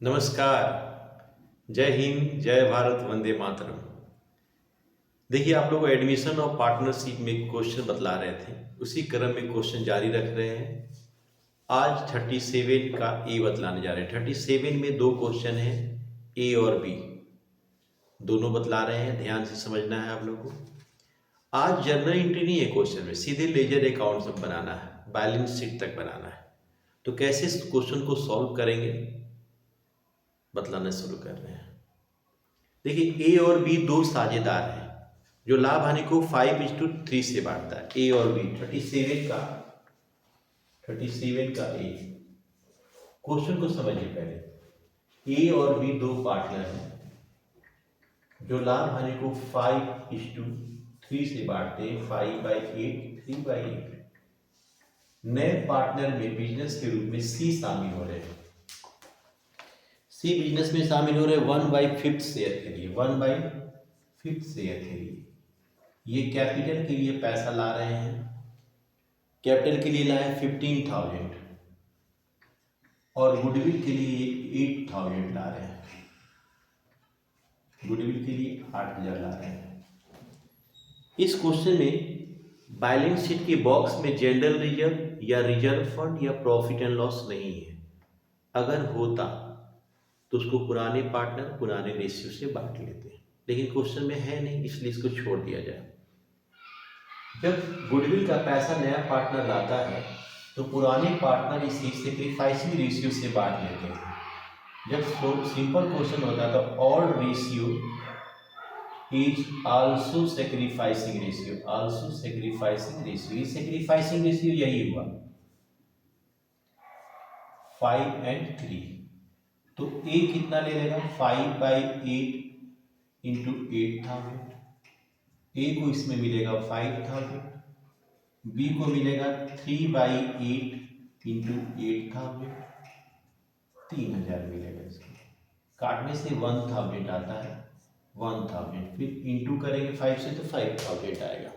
नमस्कार। जय हिंद, जय भारत, वंदे मातरम। देखिए, आप लोग एडमिशन और पार्टनरशिप में क्वेश्चन बतला रहे थे, उसी क्रम में क्वेश्चन जारी रख रहे हैं। आज 37 का ए बतलाने जा रहे हैं। 37 में दो क्वेश्चन हैं, ए और बी दोनों बतला रहे हैं। ध्यान से समझना है आप लोगों को। आज जनरल एंट्री नहीं है क्वेश्चन में, सीधे लेजर अकाउंट सब बनाना है, बैलेंस शीट तक बनाना है। तो कैसे इस क्वेश्चन को सॉल्व करेंगे बतलाना शुरू कर रहे हैं। देखिए, ए और बी दो साझेदार हैं जो लाभ हानि को 5:3 से बांटता है। ए और बी 37 का ए। क्वेश्चन को समझिए पहले। ए और बी दो पार्टनर हैं जो लाभ हानि को 5:3 से बांटते हैं। 5/8, 3/8। नए पार्टनर में बिजनेस के रूप में सी शामिल हो रहे हैं। सी बिजनेस में शामिल हो रहे 1/5 शेयर के लिए, 1/5 शेयर के लिए। ये कैपिटल के लिए पैसा ला रहे हैं। कैपिटल के लिए लाए 15,000 और गुडविल के लिए 8,000 ला रहे हैं। गुडविल के लिए 8,000 ला रहे हैं। इस क्वेश्चन में बैलेंस शीट के बॉक्स में जनरल रिजर्व या रिजर्व फंड या प्रॉफिट एंड लॉस नहीं है। अगर होता तो उसको पुराने पार्टनर पुराने रेशियो से बांट लेते हैं, लेकिन क्वेश्चन में है नहीं, इसलिए इसको छोड़ दिया जाए। जब गुडविल का पैसा नया पार्टनर लाता है तो पुराने पार्टनर इसे सेक्रीफाइसिंग रेशियो से बांट लेते हैं। जब सिंपल क्वेश्चन होता है तो all ratio is also sacrificing ratio, also sacrificing ratio. ये सेक्रीफाइसिंग रेशियो यही हुआ 5 और 3। तो ए कितना ले लेगा 5/8 इंटू 8,000। ए को इसमें मिलेगा 5,000, बी को मिलेगा 3/8 इंटू 8,000, 3,000 मिलेगा। इसको काटने से 1,000 आता है, 1,000 फिर इंटू करेंगे 5 से तो 5,000 आएगा।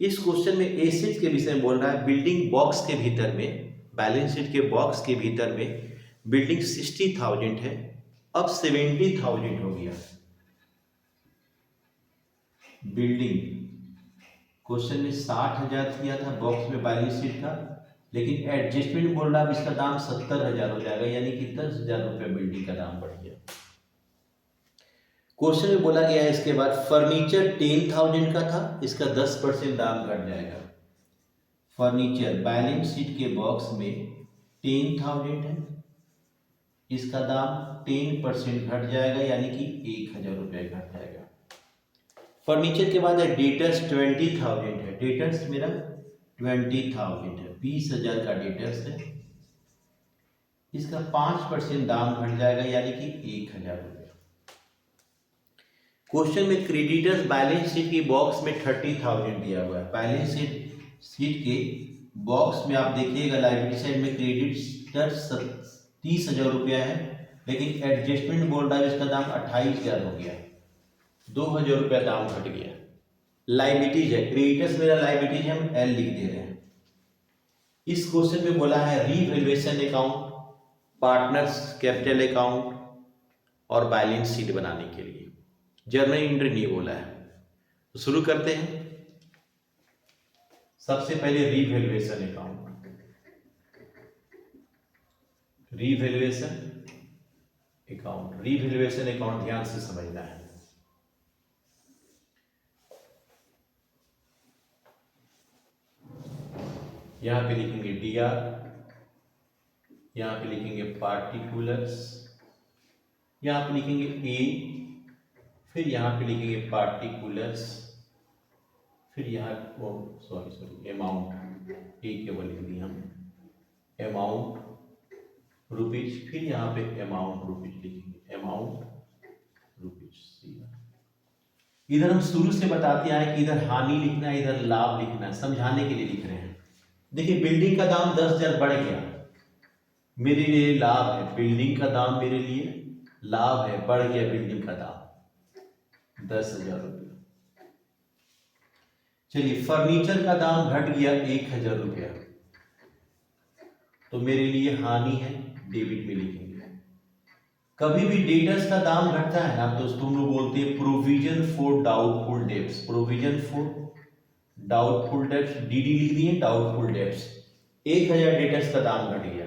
इस क्वेश्चन में एसेट के विषय में बोल रहा है। बिल्डिंग बॉक्स के भीतर में, बैलेंस शीट के बॉक्स के भीतर में बिल्डिंग 60,000 है, अब 70,000 हो गया। बिल्डिंग क्वेश्चन में 60,000 किया था बॉक्स में बैलेंस शीट का, लेकिन एडजस्टमेंट बोल रहा है इसका दाम 70,000 हो जाएगा, यानी कि 10,000 रुपये बिल्डिंग का दाम बढ़ गया। क्वेश्चन में बोला गया है इसके बाद फर्नीचर 10,000 का था, इसका 10% दाम घट जाएगा। फर्नीचर बैलेंस शीट के बॉक्स में 10,000 है, इसका दाम 10% घट जाएगा, यानी कि 1,000 रुपये घट जाएगा। फर्नीचर के बाद है डेटर्स 20,000 है, डेटर्स मेरा 20,000 है, 20,000 का डेटर्स है, इसका 5% दाम घट जाएगा, यानी कि 1,000 रुपये। क्वेश्चन में क्रेडिटर्स बैलेंस शीट की बॉक्स में 30,000 दिया हुआ है। बैलेंस शीट के बॉक्स में आप देखिएगा लाइबिलिटी साइड में क्रेडिटर्स 30,000 रुपया है, लेकिन एडजस्टमेंट बोल रहा है इसका दाम 28,000 हो गया, 2,000 रुपया दाम घट गया। लाइबिलिटीज है, क्रेडिटर्स मेरा लाइबिलिटीज हम एल लिख दे रहे हैं। इस क्वेश्चन में बोला है revaluation account, partners capital account और बैलेंस शीट बनाने के लिए। जर्नल एंट्री नहीं बोला है, तो शुरू करते हैं। सबसे पहले revaluation account, revaluation account, revaluation account ध्यान से समझना है। यहां पे लिखेंगे डीआर, यहां पे लिखेंगे पार्टिकुलर्स, यहां पे लिखेंगे ए, फिर यहां पे लिखेंगे पार्टिकुलर्स, फिर यहाँ सॉरी अमाउंट, ए केवल लिख दी हम, अमाउंट रुपीज, फिर यहाँ पे अमाउंट रुपीज लिखेंगे, अमाउंट रुपीज। इधर हम शुरू से बताते आए कि इधर हानि लिखना है, इधर लाभ लिखना है, समझाने के लिए लिख रहे हैं। देखिए, बिल्डिंग का दाम 10,000 बढ़ गया, मेरे लिए लाभ है। बिल्डिंग का दाम मेरे लिए लाभ है, बढ़ गया बिल्डिंग का दाम 10,000 रुपये। चलिए, फर्नीचर का दाम घट गया 1,000 रुपया, तो मेरे लिए हानि है, डेबिट में लिखेंगे। कभी भी डेटर्स का दाम घटता है ना तो उसको हम लोग बोलते हैं provision for doubtful debts. Provision for doubtful debts, DD लिख दिए, डाउटफुल डेब्ट्स। 1000 डेटर्स का दाम घट गया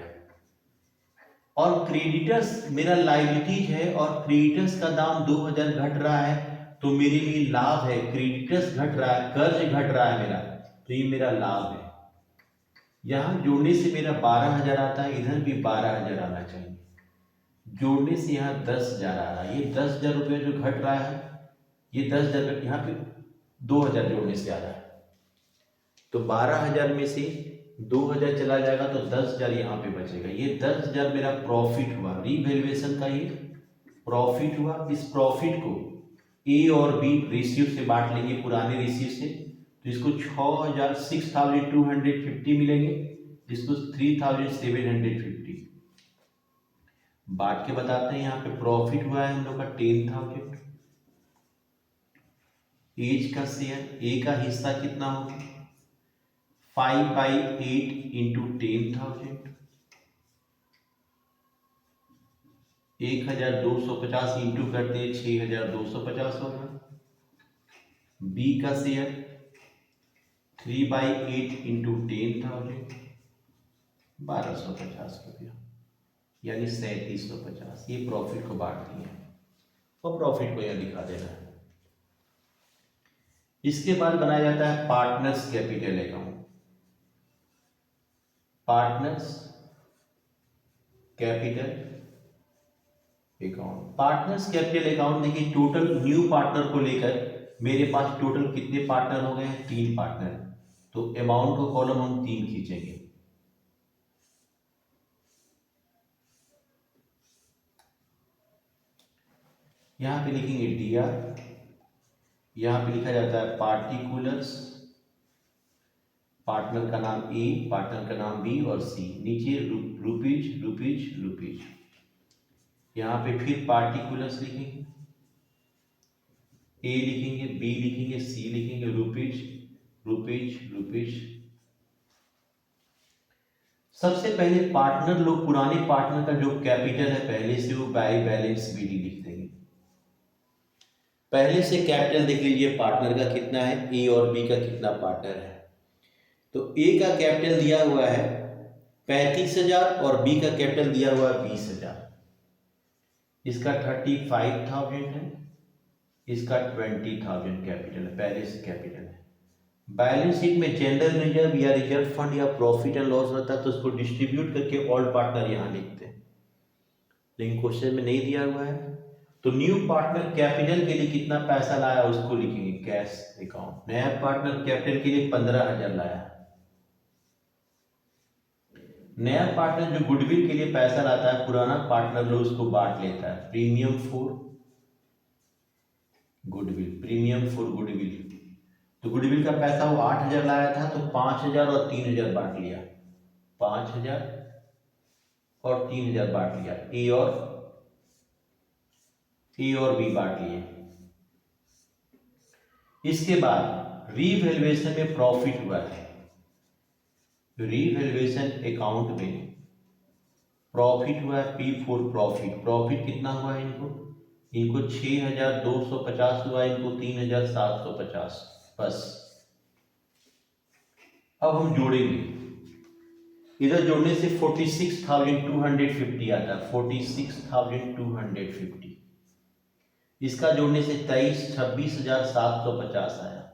और क्रेडिटर्स मेरा लायबिलिटीज है और क्रेडिटर्स का दाम 2000 घट रहा है तो मेरे लिए लाभ है। क्रेडिटर्स घट रहा है, कर्ज घट रहा है मेरा, तो ये मेरा लाभ है। यहां जोड़ने से मेरा 12000 आता है, इधर भी 12000 आना चाहिए। जोड़ने से यहाँ 10,000 आ रहा है, ये 10,000 रुपये जो घट रहा है, ये 10,000 यहाँ पे 2000 जोड़ने से आ रहा है, तो 12000 में से 2000 चला जाएगा तो 10,000 यहाँ पे बचेगा। ये 10,000 मेरा प्रॉफिट हुआ, रीवैल्यूएशन का ये प्रॉफिट हुआ। इस प्रॉफिट को ए और बी रेशियो से बांट लेंगे, पुराने रेशियो से, तो इसको 6250 मिलेंगे, इसको 3750। बांट के बताते हैं। यहाँ पे प्रॉफिट हुआ है हम लोग का 10,000। एज का शेयर, ए का हिस्सा कितना होगा, 5/8 इंटू 10,000, 1250 इंटू करते हैं 6250 होगा। बी का शेयर 3/8 इंटू 10,000, 1250 रुपया, यानी 3750। ये प्रॉफिट को बांट दिए और प्रॉफिट को यहां दिखा देना है। इसके बाद बनाया जाता है partners capital account. Partners capital account, partners capital account देखिए, टोटल न्यू पार्टनर को लेकर मेरे पास टोटल कितने पार्टनर हो गए हैं, 3 पार्टनर, तो अमाउंट को कॉलम हम 3 खींचेंगे। यहां पे लिखेंगे डीआर, यहां पे लिखा जाता है पार्टिकुलर्स, पार्टनर का नाम ए, पार्टनर का नाम बी और सी, नीचे रुपीज रुपीज रुपीज। यहां पे फिर पार्टिकुलर्स लिखेंगे, ए लिखेंगे, बी लिखेंगे, सी लिखेंगे, रुपीज रुपीज रुपीज। सबसे पहले पार्टनर लोग, पुराने पार्टनर का जो कैपिटल है पहले से, वो बाय बैलेंस बीडी लिख देंगे। पहले से कैपिटल देख लीजिए पार्टनर का कितना है, ए और बी का कितना पार्टनर है। तो ए का कैपिटल दिया हुआ है 35,000 और बी का कैपिटल दिया हुआ है 20,000। इसका 35,000 है, इसका 20,000 कैपिटल है, पहले से कैपिटल है। बैलेंस शीट में जनरल रिजर्व या रिजर्व फंड या प्रॉफिट एंड लॉस रहता है तो उसको डिस्ट्रीब्यूट करके ऑल पार्टनर यहां लिखते हैं, लेकिन क्वेश्चन में नहीं दिया हुआ है। तो न्यू पार्टनर कैपिटल के लिए कितना पैसा लाया उसको लिखेंगे कैश अकाउंट। नया पार्टनर कैपिटल के लिए 15,000 लाया। नया पार्टनर जो गुडविल के लिए पैसा लाता है, पुराना पार्टनर लोग उसको बांट लेता है। Premium for goodwill, premium for goodwill, तो गुडविल का पैसा वो 8,000 लाया था तो 5,000 और 3,000 बांट लिया, 5,000 और 3,000 बांट लिया। ए और बी बांट लिए। इसके बाद रीवैल्यूएशन में प्रॉफिट हुआ है, रीवैल्यूएशन अकाउंट में प्रॉफिट हुआ है, पी फॉर प्रॉफिट। प्रॉफिट कितना हुआ है इनको 6,250 हुआ, इनको 3,750। बस अब हम जोड़ेंगे, इधर जोड़ने से 46,250 आता है, 46,250। इसका जोड़ने से 26,750 आया,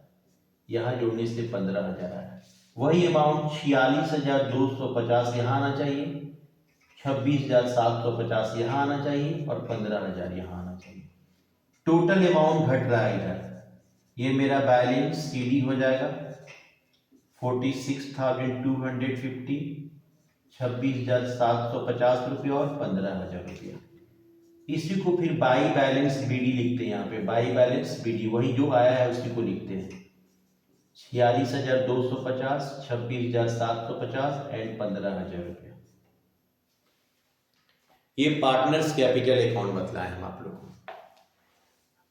यहां जोड़ने से 15,000 आया। वही अमाउंट 46,250 यहां आना चाहिए, 26,750 यहां आना चाहिए और 15,000 यहां आना चाहिए। टोटल अमाउंट घट रहा है इधर, ये मेरा बैलेंस सीडी हो जाएगा 46,250, 26,750 रुपये और 15,000 रुपया। इसी को फिर बाई बैलेंस बीडी लिखते हैं, यहाँ पे बाई बैलेंस बीडी वही जो आया है उसी को लिखते हैं, 46,250, 26,750 एंड 15,000 रुपया। ये पार्टनर्स कैपिटल अकाउंट बतलाए हम आप लोगों को।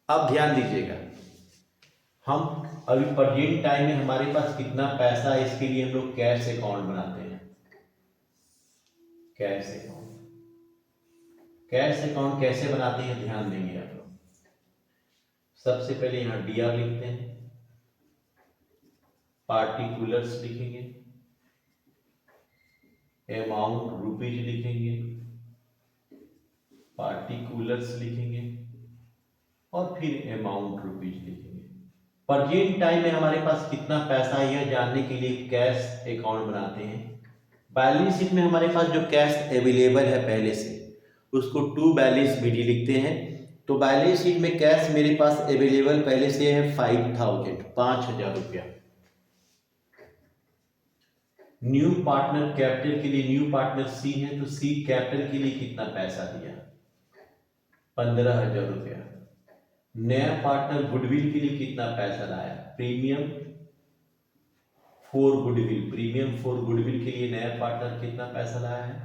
अब ध्यान दीजिएगा, हम अभी प्रेजेंट टाइम में हमारे पास कितना पैसा है, इसके लिए हम लोग कैश अकाउंट बनाते हैं। कैश अकाउंट, कैश अकाउंट कैसे बनाते हैं ध्यान देंगे आप लोग। सबसे पहले यहाँ डीआर लिखते हैं, पार्टिकुलर्स लिखेंगे, अमाउंट रुपीज लिखेंगे, पार्टिकुलर्स लिखेंगे और फिर अमाउंट रुपीज लिखेंगे। प्रेजेंट टाइम में हमारे पास कितना पैसा है यह जानने के लिए कैश अकाउंट बनाते हैं। बैलेंस शीट में हमारे पास जो कैश अवेलेबल है पहले से उसको टू बैलेंस बीडी लिखते हैं। तो बैलेंस शीट में कैश मेरे पास अवेलेबल पहले से है 5000, 5000 रुपया। न्यू पार्टनर कैपिटल के लिए न्यू पार्टनर सी है तो सी कैपिटल के लिए कितना पैसा दिया, 15000 रुपया। नया पार्टनर गुडविल के लिए कितना पैसा लाया, premium for goodwill, premium for goodwill के लिए नया पार्टनर कितना पैसा लाया है,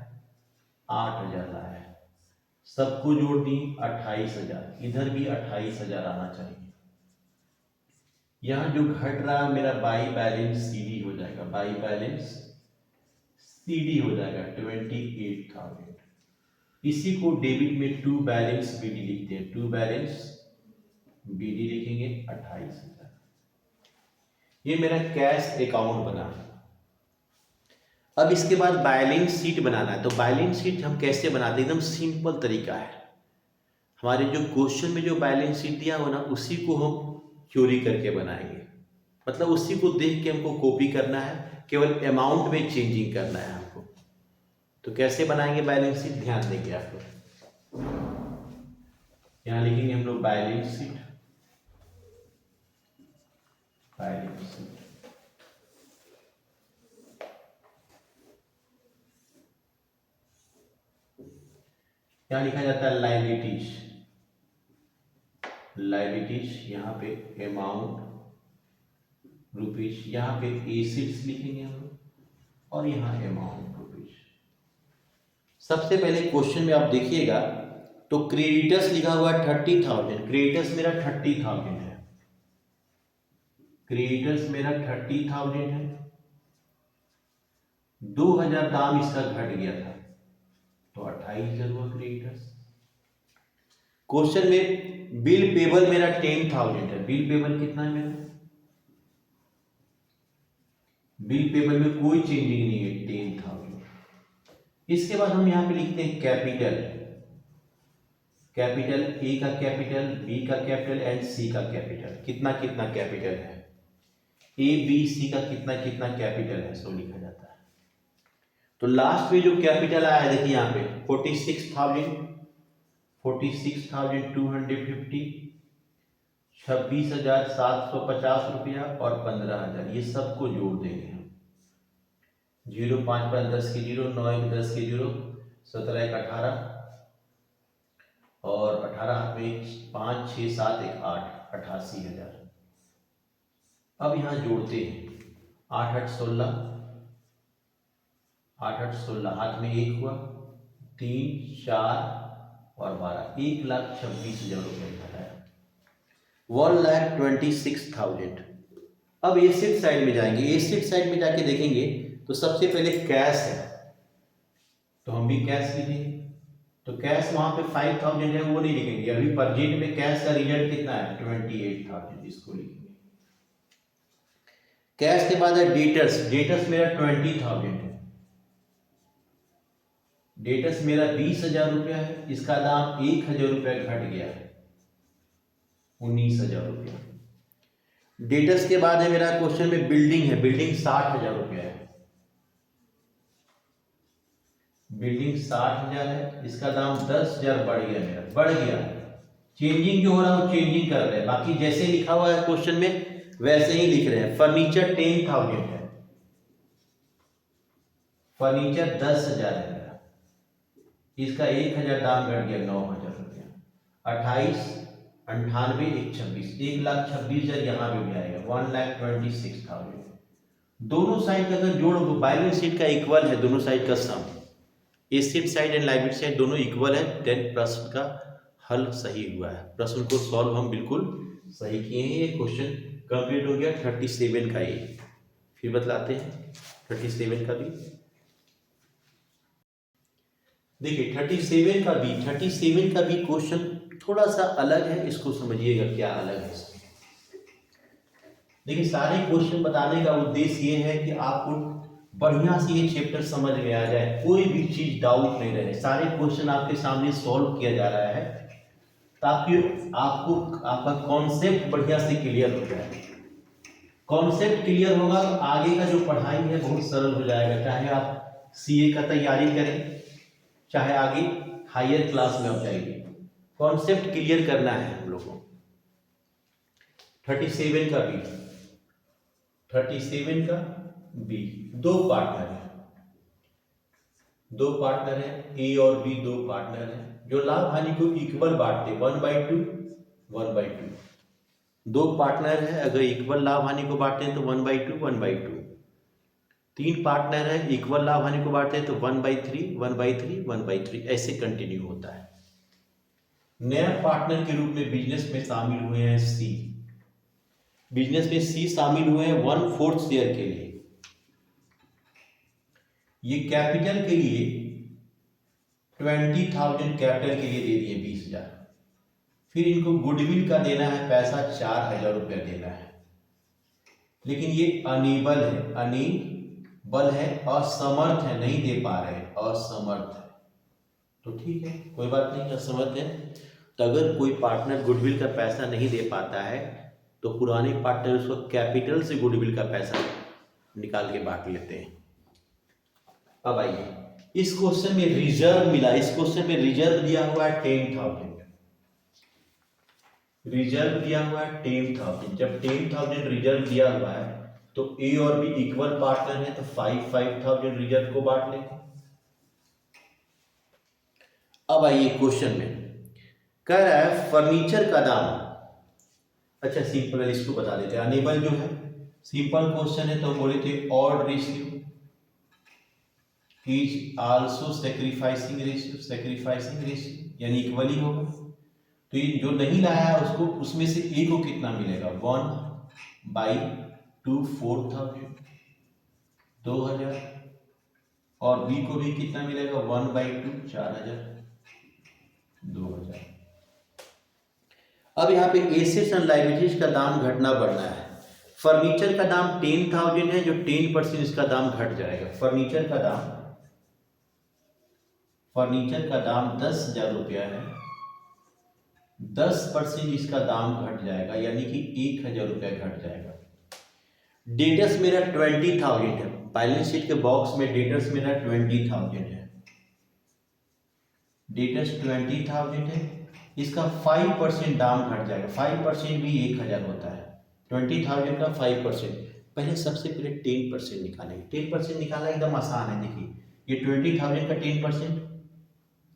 8000 लाया है। सबको जोड़ दी 28000, इधर भी 28000 आना चाहिए। यहां जो घट रहा है मेरा बाई बैलेंस सीडी हो जाएगा, बाई बैलेंस सीडी हो जाएगा 28000। इसी को डेबिट में टू बैलेंस बीडी लिखते हैं, टू बैलेंस बीडी लिखेंगे 28000। ये मेरा कैश अकाउंट बना। अब इसके बाद बैलेंस शीट बनाना है। तो बैलेंस शीट हम कैसे बनाते हैं, एकदम सिंपल तरीका है। हमारे जो क्वेश्चन में जो बैलेंस शीट दिया हो ना उसी को हम चोरी करके बनाएंगे, मतलब उसी को देख के हमको कॉपी करना है, केवल अमाउंट में चेंजिंग करना है हमको। तो कैसे बनाएंगे बैलेंस शीट, ध्यान देंगे आप लोग। यहां लिखेंगे हम लोग बैलेंस शीट, बैलेंस शीट। क्या लिखा जाता है, लायबिलिटीज, लायबिलिटीज। यहाँ पे अमाउंट रुपीज, यहाँ पे एसेट्स लिखेंगे हम लोग और यहाँ अमाउंट रुपीज। सबसे पहले क्वेश्चन में आप देखिएगा तो क्रेडिटर्स लिखा हुआ है 30,000, क्रेडिटर्स मेरा 30,000 है, क्रेडिटर्स मेरा 30,000 है। 2000 दाम इसका घट गया था तो 28,000 हुआ क्रेडिटर्स। क्वेश्चन में बिल पेबल मेरा 10,000 है, बिल पेबल कितना है मेरा, बिल पेबल में कोई चेंजिंग नहीं है 10,000। इसके बाद हम यहां पे लिखते हैं कैपिटल, कैपिटल ए का कैपिटल, बी का कैपिटल एंड सी का कैपिटल, कितना कितना कैपिटल है, ए बी सी का कितना कितना कैपिटल है सो लिखा जाता है। तो लास्ट में जो कैपिटल आया है देखिए यहाँ पे 46,000, 46,250, 26,750 रुपया और 15,000, ये सबको जोड़ देंगे हम। 0 5 5 10 के 0, 9 1 10 के 0, 17 1 18 और 18 हाथ में 5 6 7 1 8, 88,000। अब यहां जोड़ते हैं 8 8 16, 8 8 16 हाथ में 1 हुआ, 3 4 और 12, 1,26,000 रुपये घटाया, 1,26,000। अब एसेट साइड में जाएंगे, एसेट साइड में जाके देखेंगे तो सबसे पहले कैश है तो हम भी कैश लिखेंगे। तो कैश वहां पे 5,000 है वो नहीं लिखेंगे, अभी प्रेजेंट में कैश का रिजल्ट कितना है 28,000, इसको लिखेंगे। कैश के बाद है डेटर्स, डेटर्स मेरा 20,000 है, डेटर्स मेरा 20,000 रुपया है, इसका दाम 1,000 रुपया घट गया है 19,000 रुपया। डेटर्स के बाद है मेरा क्वेश्चन में बिल्डिंग है, बिल्डिंग 60,000 रुपया है, बिल्डिंग 60,000 है, इसका दाम 10,000 बढ़ गया, मेरा बढ़ गया। चेंजिंग जो हो रहा है वो चेंजिंग कर रहे हैं, बाकी जैसे लिखा हुआ है क्वेश्चन में वैसे ही लिख रहे हैं। फर्नीचर 10,000 है, फर्नीचर 10,000 है मेरा, इसका 1,000 दाम घट गया 9,000 रुपया। 28 98 1 26, 1,26,000 यहाँ पे भी आएगा 1,26,000। दोनों साइड का अगर जोड़ बैलेंस शीट का इक्वल है, दोनों साइड का sum, asset side and liability side दोनों इक्वल है, देन प्रश्न का हल सही हुआ है। प्रश्न को सॉल्व हम बिल्कुल सही किए हैं। ये क्वेश्चन कंप्लीट हो गया 37 का, ये फिर बतलाते हैं 37 का भी। देखिए 37 का भी क्वेश्चन थोड़ा सा अलग है, इसको समझिएगा क्या अलग है इसमें। देखिए सारे क्वेश्चन बताने का उद्देश्य ये है कि आपको बढ़िया से ये चैप्टर समझ में आ जाए, कोई भी चीज डाउट नहीं रहे। सारे क्वेश्चन आपके सामने सॉल्व किया जा रहा है ताकि आपको आपका कॉन्सेप्ट बढ़िया से क्लियर हो जाए। कॉन्सेप्ट क्लियर होगा तो आगे का जो पढ़ाई है बहुत सरल हो जाएगा, चाहे आप सीए का तैयारी करें, चाहे आगे हायर क्लास में आप जाइए। कॉन्सेप्ट क्लियर करना है हम लोगों को। 37 का बी, 37 का बी, दो पार्टनर है, ए और बी, दो पार्टनर है जो लाभ हानि को इक्वल बांटते, 1/2 1/2। दो पार्टनर है, अगर इक्वल लाभ हानि को बांटते हैं तो 1/2 1/2। तीन पार्टनर है, इक्वल लाभ हानि को बांटते हैं तो 1/3 1/3 1/3, ऐसे कंटिन्यू होता है। नया पार्टनर के रूप में बिजनेस में शामिल हुए हैं सी, बिजनेस में सी शामिल हुए हैं 1/4 शेयर के लिए। ये कैपिटल के लिए 20,000 कैपिटल के लिए दे दिए 20,000। फिर इनको गुडविल का देना है पैसा, 4,000 रुपया देना है। लेकिन ये अनेबल है, असमर्थ है, नहीं दे पा रहे, असमर्थ है। तो ठीक है, कोई बात नहीं, असमर्थ है तो अगर कोई पार्टनर गुडविल का पैसा नहीं दे पाता है तो पुराने पार्टनर उसको कैपिटल से गुडविल का पैसा निकाल के बांट लेते हैं। अब आइए, इस क्वेश्चन में रिजर्व मिला, इस क्वेश्चन में रिजर्व दिया हुआ है 10,000, रिजर्व दिया हुआ है 10,000। जब 10,000 रिजर्व दिया हुआ है तो ए और बी इक्वल पार्टनर है तो 5,000 रिजर्व को बांट लेंगे। अब आइए क्वेश्चन में कह रहा है फर्नीचर का दाम, अच्छा सिंपल है, इसको बता देते हैं। अनेबल जो है सिंपल क्वेश्चन है तो बोले थे odd ratio is also sacrificing ratio, यानी इक्वली होगा। तो ये जो नहीं लाया है उसको, उसमें से ए को कितना मिलेगा, 1/2 4,000 2,000, और बी को भी कितना मिलेगा 1/2 4,000 2,000। अब यहाँ पे एसेट्स एंड लायबिलिटीज का दाम घटना बढ़ना है। फर्नीचर का दाम 10,000 है, जो 10% इसका दाम घट जाएगा। फर्नीचर का दाम 10,000 रुपया है, 10% इसका दाम घट जाएगा, यानी कि 1,000 रुपया घट जाएगा। डेटर्स मेरा 20,000 है, बैलेंस शीट के बॉक्स में डेटर्स मेरा 20,000 है, डेटर्स 20,000 है, इसका 5% दाम घट जाएगा। 5% भी 1,000 होता है, 20,000 का 5%। पहले सबसे पहले 10% निकालेंगे। 10% निकालना एकदम आसान है। देखिए ये 20,000 का 10%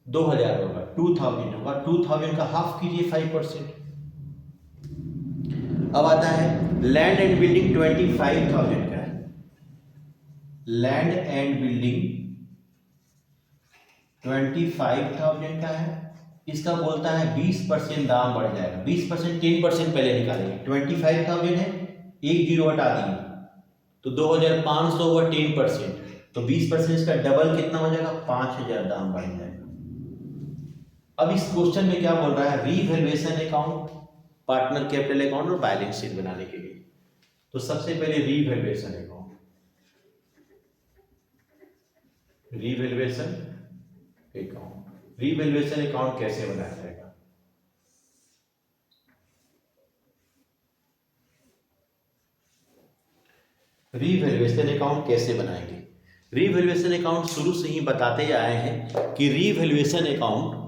2,000 होगा, 2,000 होगा, 2,000 का हाफ कीजिए 5%। अब आता है लैंड एंड बिल्डिंग 25,000 का है, लैंड एंड बिल्डिंग 25,000 का है, इसका बोलता है 20% दाम बढ़ जाएगा। 20% 10% पहले निकालेंगे, 25,000 है, एक जीरो हटा दिए तो 2,500 हुआ 10%, तो 20% इसका डबल कितना हो जाएगा, 5,000 दाम बढ़ जाएगा। अब इस क्वेश्चन में क्या बोल रहा है, revaluation account, partner capital account और बैलेंस शीट बनाने के लिए। तो सबसे पहले रीवैल्यूएशन अकाउंट, रीवैल्यूएशन अकाउंट कैसे बनाया जाएगा। रीवैल्यूएशन अकाउंट कैसे बनाएंगे। रीवैल्यूएशन अकाउंट शुरू से ही बताते आए हैं कि रीवैल्यूएशन अकाउंट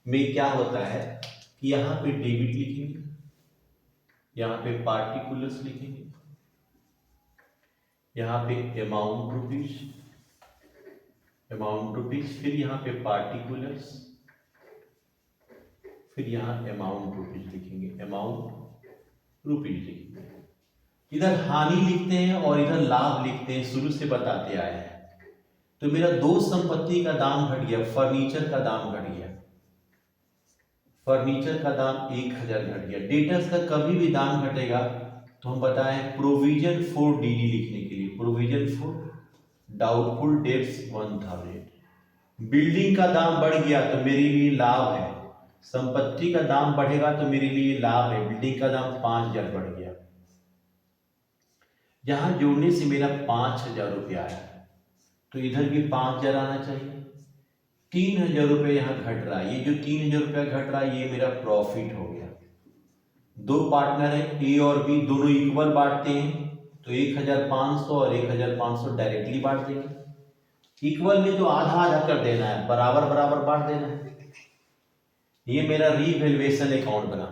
में क्या होता है कि यहाँ पे डेबिट लिखेंगे, यहाँ पे पार्टिकुलर्स लिखेंगे, यहाँ पे अमाउंट रुपीज, फिर यहाँ पे पार्टिकुलर्स, फिर यहाँ अमाउंट रुपीज लिखेंगे, इधर हानि लिखते हैं और इधर लाभ लिखते हैं, शुरू से बताते आए हैं। तो मेरा दो संपत्ति का दाम घट गया, फर्नीचर का दाम घट गया, फर्नीचर का दाम 1,000 घट गया। डेटर्स का कभी भी दाम घटेगा तो हम बताएं प्रोविजन फॉर डीडी लिखने के लिए, provision for doubtful debts 1,000, building का दाम बढ़ गया तो मेरे लिए लाभ है, संपत्ति का दाम बढ़ेगा तो मेरे लिए लाभ है। बिल्डिंग का दाम 5,000 बढ़ गया, यहां जोड़ने से मेरा 5,000 रुपया आया, तो इधर भी 5,000 आना चाहिए। 3,000 रुपये यहाँ घट रहा है, ये जो 3,000 रुपया घट रहा है ये मेरा प्रॉफिट हो गया। दो पार्टनर है ए और बी, दोनों इक्वल बांटते हैं तो 1,500 और 1,500 डायरेक्टली बांट देंगे। इक्वल में तो आधा आधा कर देना है, बराबर बराबर बांट देना है। ये मेरा रीवैल्यूएशन अकाउंट बना।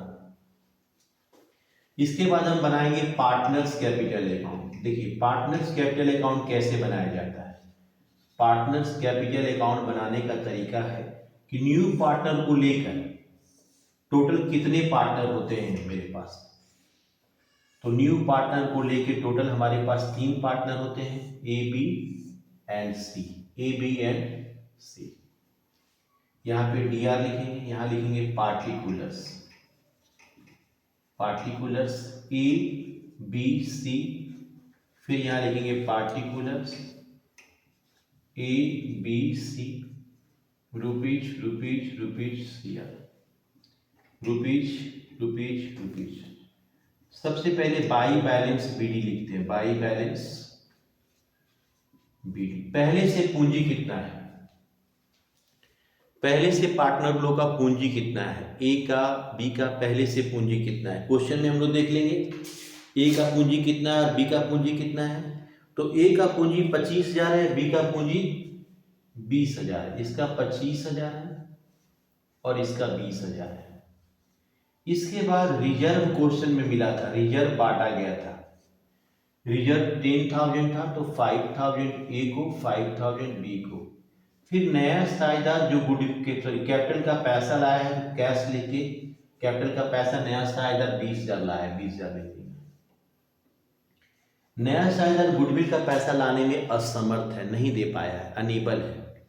इसके बाद हम बनाएंगे पार्टनर्स कैपिटल अकाउंट। देखिए पार्टनर्स कैपिटल अकाउंट कैसे बनाया जाता है। पार्टनर्स कैपिटल अकाउंट बनाने का तरीका है कि न्यू पार्टनर को लेकर टोटल कितने पार्टनर होते हैं मेरे पास, तो न्यू पार्टनर को लेकर टोटल हमारे पास 3 पार्टनर होते हैं, A B and C, A B and C. यहाँ पे डी आर लिखेंगे, यहाँ लिखेंगे particulars, particulars A B C, फिर यहाँ लिखेंगे particulars A B C, rupees rupees rupees C R, rupees rupees rupees. सबसे पहले बाई बैलेंस बीडी लिखते हैं, बाई बैलेंस बीडी। पहले से पूंजी कितना है, पहले से पार्टनर लोग का पूंजी कितना है, ए का बी का पहले से पूंजी कितना है, क्वेश्चन में हम लोग देख लेंगे ए का पूंजी कितना है और बी का पूंजी कितना है। तो ए का पूंजी 25,000 है, बी का पूंजी 20,000 है, इसका 25,000 है और इसका 20,000 है। इसके बाद रिजर्व क्वेश्चन में मिला था, रिजर्व बांटा गया था, रिजर्व 10,000 था तो 5,000 ए को 5,000 बी को। फिर नया साझेदार जो कैपिटल का पैसा लाया है कैश लेके, कैपिटल का पैसा नया साझेदार 20,000 लाया है, 20,000 लेके। नया साझेदार गुडविल का पैसा लाने में असमर्थ है, नहीं दे पाया है, अनेबल है,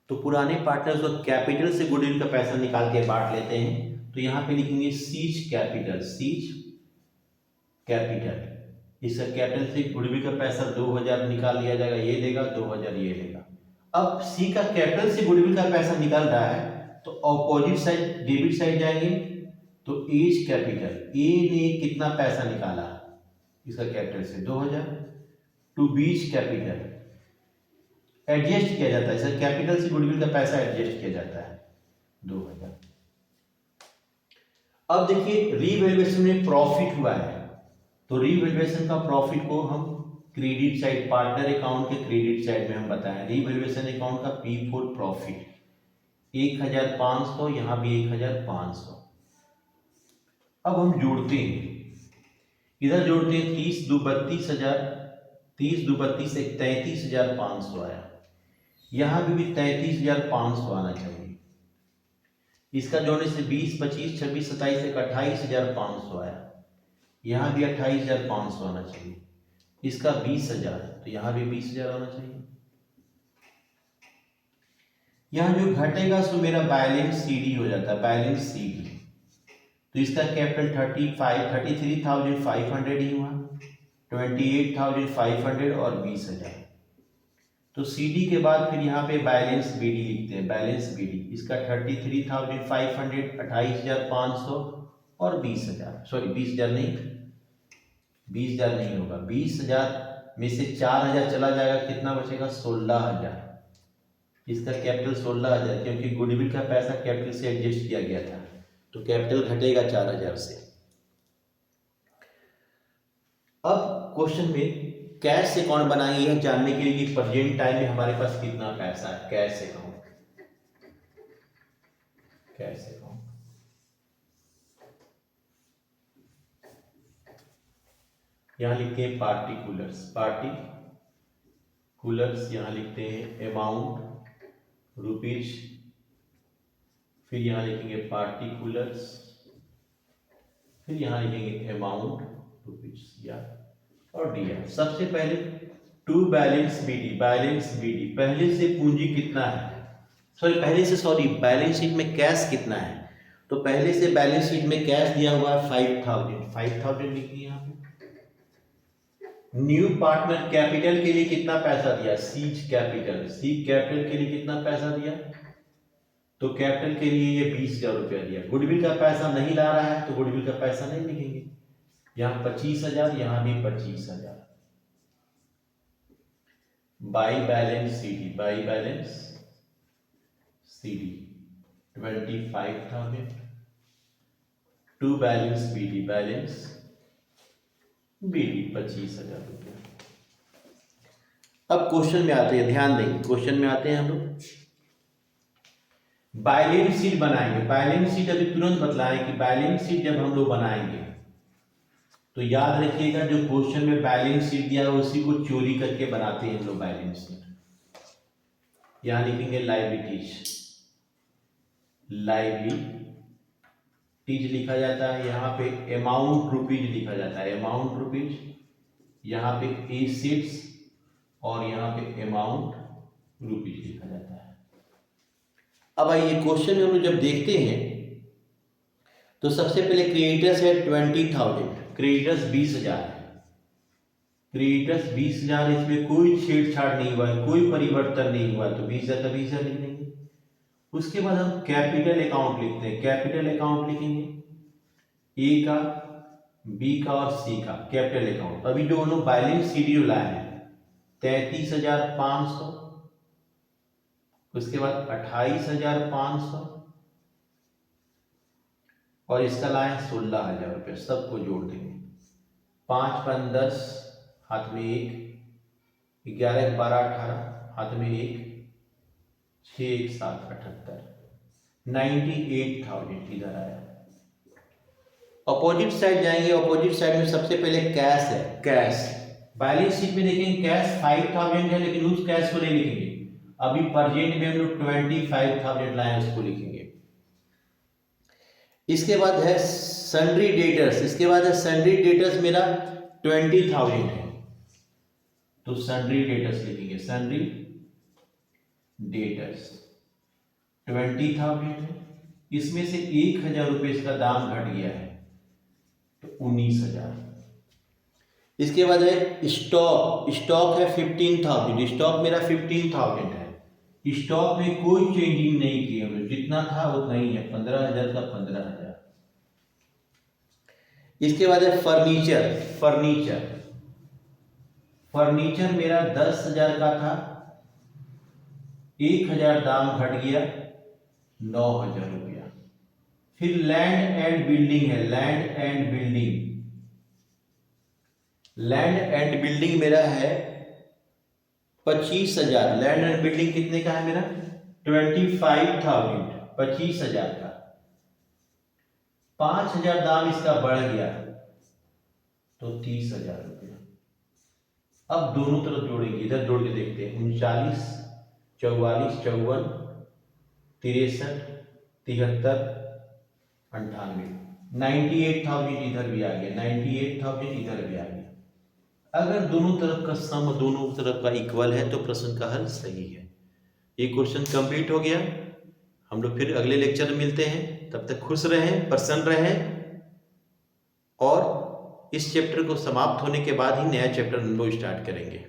तो पुराने पार्टनर्स जो कैपिटल से गुडविल का पैसा निकाल के बांट लेते हैं। तो यहाँ पे लिखेंगे सीज कैपिटल, सीज कैपिटल। इसका कैपिटल से गुडविल का पैसा 2,000 निकाल लिया जाएगा, ये देगा 2,000 ये देगा। अब सी का कैपिटल से गुडविल का पैसा निकल रहा है तो ऑपोजिट साइड डेबिट साइड जाएंगे, तो एज कैपिटल, ए ने कितना पैसा निकाला इसका कैपिटल से 2,000, टू बीच कैपिटल एडजस्ट किया जाता है, इसका कैपिटल से गुडविल का पैसा एडजस्ट किया जाता है 2,000। अब देखिए रीवैल्यूएशन में प्रॉफिट हुआ है, तो रीवैल्यूएशन का प्रॉफिट को हम क्रेडिट साइड, पार्टनर अकाउंट के क्रेडिट साइड में हम बताएं। रीवैल्यूएशन अकाउंट का P4 प्रॉफिट 1,500, यहां भी 1,500। अब हम जोड़ते हैं, इधर जोड़ते हैं 30 दो 32,000, 30 दो 32 से 33,500 आया, यहां भी 33,500 आना चाहिए। इसका जोड़ने से 20 25 26 27 से 28,500 आया, यहां भी 28,500 आना चाहिए। इसका 20,000 तो यहां भी 20,000 आना चाहिए। यहां जो घटेगा सो मेरा बैलेंस सीडी हो जाता है, बैलेंस सीडी। तो इसका कैपिटल 33,500 ही हुआ, 28,500 और 20,000। तो सीडी के बाद फिर यहाँ पे बैलेंस बीडी लिखते हैं, बैलेंस बीडी। इसका 33,500, 28,500 और 20,000, सॉरी 20,000 नहीं, 20,000 नहीं होगा, 20,000 में से 4,000 चला जाएगा, कितना बचेगा 16,000। इसका कैपिटल 16,000, क्योंकि गुडविल का पैसा कैपिटल से एडजस्ट किया गया था, तो कैपिटल घटेगा 4,000 से। अब क्वेश्चन में कैश अकाउंट बनाएंगे यह जानने के लिए कि प्रेजेंट टाइम में हमारे पास कितना पैसा है। कैश अकाउंट, कैश अकाउंट यहां लिखते हैं पार्टिकुलर्स, पार्टिकुलर्स यहां लिखते हैं अमाउंट रुपीज, फिर यहां लिखेंगे पार्टिकुलर्स, फिर यहां लिखेंगे अमाउंट रुपीज या और दिया। सबसे पहले to balance b d, balance b d पहले से पूंजी कितना है, बैलेंस शीट में कैश कितना है। तो पहले से बैलेंस शीट में कैश दिया हुआ है 5,000 लिख दिया यहाँ पे, न्यू पार्टनर कैपिटल के लिए कितना पैसा दिया, सीज कैपिटल, सी कैपिटल के लिए कितना पैसा दिया, तो कैपिटल के लिए ये 20,000 रुपया दिया। गुडविल का पैसा नहीं ला रहा है तो गुडविल का पैसा नहीं लिखेंगे, यहाँ 25,000, यहाँ भी 25,000। By balance c d, by balance c d 25,000, to balance b d, balance b d 25,000 रुपया। अब क्वेश्चन में आते हैं, ध्यान देंगे, क्वेश्चन में आते हैं हम लोग। बैलेंस शीट बनाएंगे, बैलेंस शीट अभी तुरंत बतलाएं कि बैलेंस शीट जब हम लोग बनाएंगे तो याद रखिएगा जो क्वेश्चन में बैलेंस शीट दिया है उसी को चोरी करके बनाते हैं हम लोग बैलेंस शीट। यहां लिखेंगे लायबिलिटीज, लायबिलिटीज लिखा जाता है, यहाँ पे अमाउंट रुपीज लिखा जाता है, अमाउंट रुपीज, यहाँ पे एसेट्स और यहाँ पे अमाउंट रुपीज लिखा जाता है। अब आइए क्वेश्चन में हम लोग जब देखते हैं तो सबसे पहले क्रेडिटर्स है 20,000, क्रेडिटर्स 20,000 है, क्रेडिटर्स 20,000, इसमें कोई छेड़छाड़ नहीं हुआ है, कोई परिवर्तन नहीं हुआ है, तो 20,000 का 20,000 लिख देंगे। उसके बाद हम कैपिटल अकाउंट लिखते हैं, कैपिटल अकाउंट लिखेंगे, ए का, बी का और सी का कैपिटल अकाउंट। अभी जो हम लोग बैलेंस शेड्यूल लाए हैं 33,500, उसके बाद 28,500 और इसका लाए 16,000 रुपये, सबको जोड़ देंगे। 5 5 10, हाथ में 1, 11 12 18, हाथ में 1, 6 1 7 78, 98,000 इधर आया। अपोजिट साइड जाएंगे, अपोजिट साइड में सबसे पहले कैश है, कैश बैलेंस शीट में देखेंगे कैश 5,000 है, लेकिन उस कैश को नहीं लिखेंगे, अभी प्रेजेंट में हम लोग 25,000 लाए उसको लिखेंगे। इसके बाद है सन्ड्री डेटर्स, इसके बाद है सन्ड्री डेटर्स मेरा 20,000 है, तो सन्ड्री डेटर्स लिखेंगे, सन्ड्री डेटर्स 20,000 है, इसमें से 1,000 रुपये इसका दाम घट गया है तो 19,000। इसके बाद है स्टॉक, स्टॉक है 15,000, स्टॉक मेरा 15,000 है, स्टॉक में कोई चेंजिंग नहीं की हमने, जितना था उतना ही है, 15,000 का 15,000। इसके बाद है फर्नीचर, फर्नीचर, फर्नीचर मेरा 10,000 का था, 1,000 दाम घट गया 9,000 रुपया। फिर लैंड एंड बिल्डिंग है, land and building, land and building मेरा है 25,000, लैंड एंड बिल्डिंग कितने का है मेरा 25,000, 25,000 का, 5,000 दाम इसका बढ़ गया तो 30,000 रुपया। अब दोनों तरफ जोड़ेंगे, इधर जोड़ के देखते हैं, 39 44 54 63 73 98, 98,000 इधर भी आ गया, 98,000 इधर भी आ गया। अगर दोनों तरफ का सम दोनों तरफ का इक्वल है तो प्रश्न का हल सही है। ये क्वेश्चन कंप्लीट हो गया। हम लोग फिर अगले लेक्चर में मिलते हैं, तब तक खुश रहें, प्रसन्न रहें, और इस चैप्टर को समाप्त होने के बाद ही नया चैप्टर हम लोग स्टार्ट करेंगे।